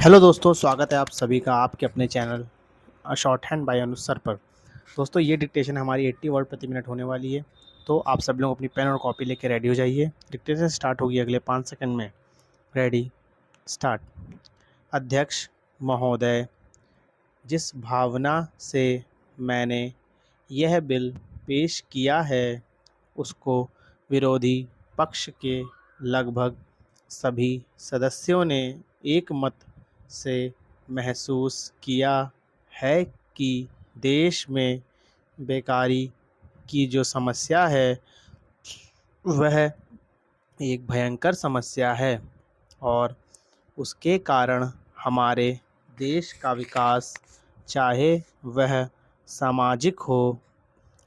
Hello दोस्तों, स्वागत है आप सभी का आपके अपने चैनल शॉर्ट हैंड बाय अनुज सर पर। दोस्तों, ये डिक्टेशन हमारी 80 वर्ड प्रति मिनट होने वाली है। तो आप सब लोग अपनी पेन और कॉपी लेकर रेडी हो जाइए। डिक्टेशन स्टार्ट होगी अगले 5 सेकंड में। Ready, start. अध्यक्ष महोदय, जिस भावना से मैंने यह बिल पेश किया है उसको विरोधी पक्ष के लगभग सभी सदस्यों ने एक मत से महसूस किया है कि देश में बेकारी की जो समस्या है वह एक भयंकर समस्या है और उसके कारण हमारे देश का विकास, चाहे वह सामाजिक हो,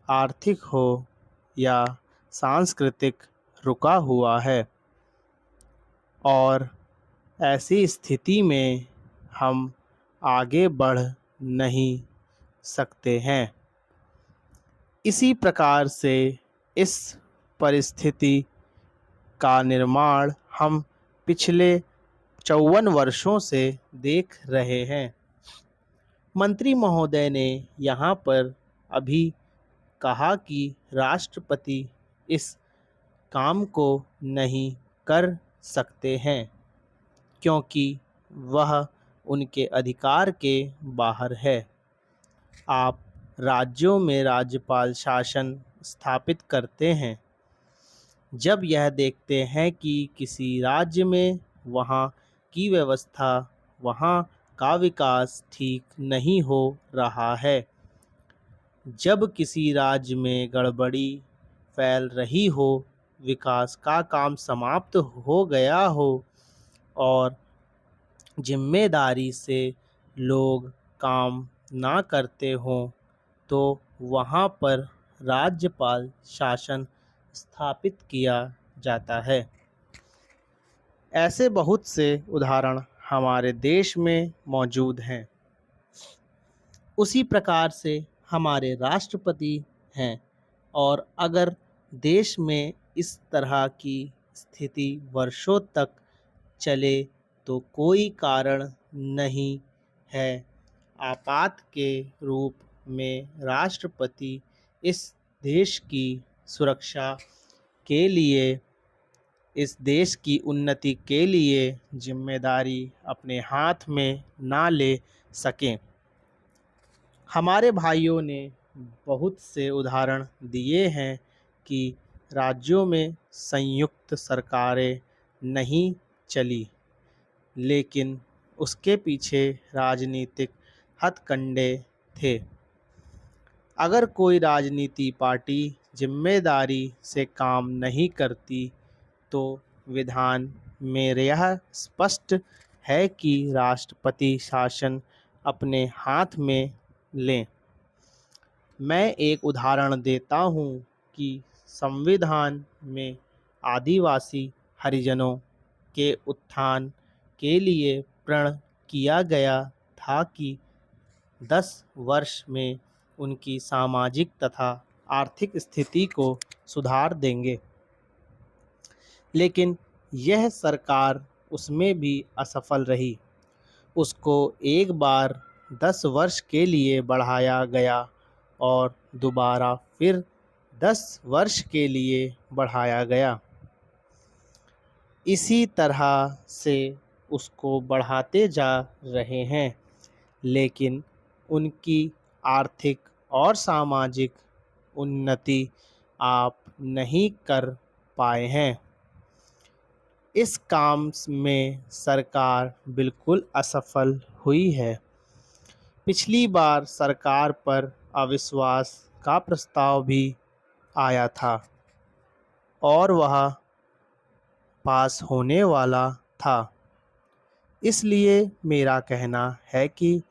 आर्थिक हो या सांस्कृतिक, रुका हुआ है। और ऐसी स्थिति में हम आगे बढ़ नहीं सकते हैं। इसी प्रकार से इस परिस्थिति का निर्माण हम पिछले 54 वर्षों से देख रहे हैं। मंत्री महोदय ने यहाँ पर अभी कहा कि राष्ट्रपति इस काम को नहीं कर सकते हैं क्योंकि वह उनके अधिकार के बाहर है। आप राज्यों में राज्यपाल शासन स्थापित करते हैं जब यह देखते हैं कि किसी राज्य में वहाँ की व्यवस्था, वहाँ का विकास ठीक नहीं हो रहा है। जब किसी राज्य में गड़बड़ी फैल रही हो, विकास का काम समाप्त हो गया हो और जिम्मेदारी से लोग काम ना करते हों, तो वहाँ पर राज्यपाल शासन स्थापित किया जाता है। ऐसे बहुत से उदाहरण हमारे देश में मौजूद हैं। उसी प्रकार से हमारे राष्ट्रपति हैं और अगर देश में इस तरह की स्थिति वर्षों तक चले तो कोई कारण नहीं है आपात के रूप में राष्ट्रपति इस देश की सुरक्षा के लिए, इस देश की उन्नति के लिए जिम्मेदारी अपने हाथ में ना ले सकें। हमारे भाइयों ने बहुत से उदाहरण दिए हैं कि राज्यों में संयुक्त सरकारें नहीं चली, लेकिन उसके पीछे राजनीतिक हथकंडे थे। अगर कोई राजनीति पार्टी जिम्मेदारी से काम नहीं करती तो विधान में यह स्पष्ट है कि राष्ट्रपति शासन अपने हाथ में लें। मैं एक उदाहरण देता हूँ कि संविधान में आदिवासी हरिजनों के उत्थान के लिए प्रण किया गया था कि 10 वर्ष में उनकी सामाजिक तथा आर्थिक स्थिति को सुधार देंगे, लेकिन यह सरकार उसमें भी असफल रही। उसको एक बार 10 वर्ष के लिए बढ़ाया गया और दोबारा फिर 10 वर्ष के लिए बढ़ाया गया। इसी तरह से उसको बढ़ाते जा रहे हैं, लेकिन उनकी आर्थिक और सामाजिक उन्नति आप नहीं कर पाए हैं। इस काम में सरकार बिल्कुल असफल हुई है। पिछली बार सरकार पर अविश्वास का प्रस्ताव भी आया था और वह पास होने वाला था। इसलिए मेरा कहना है कि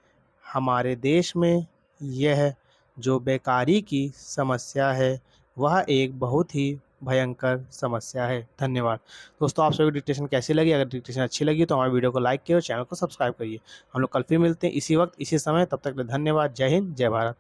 हमारे देश में यह जो बेकारी की समस्या है वह एक बहुत ही भयंकर समस्या है। धन्यवाद। दोस्तों, आप सभी डिक्टेशन कैसी लगी? अगर डिक्टेशन अच्छी लगी तो हमारे वीडियो को लाइक करिए और चैनल को सब्सक्राइब करिए। हम लोग कल फिर मिलते हैं इसी वक्त इसी समय। तब तक के लिए धन्यवाद। जय हिंद, जय भारत।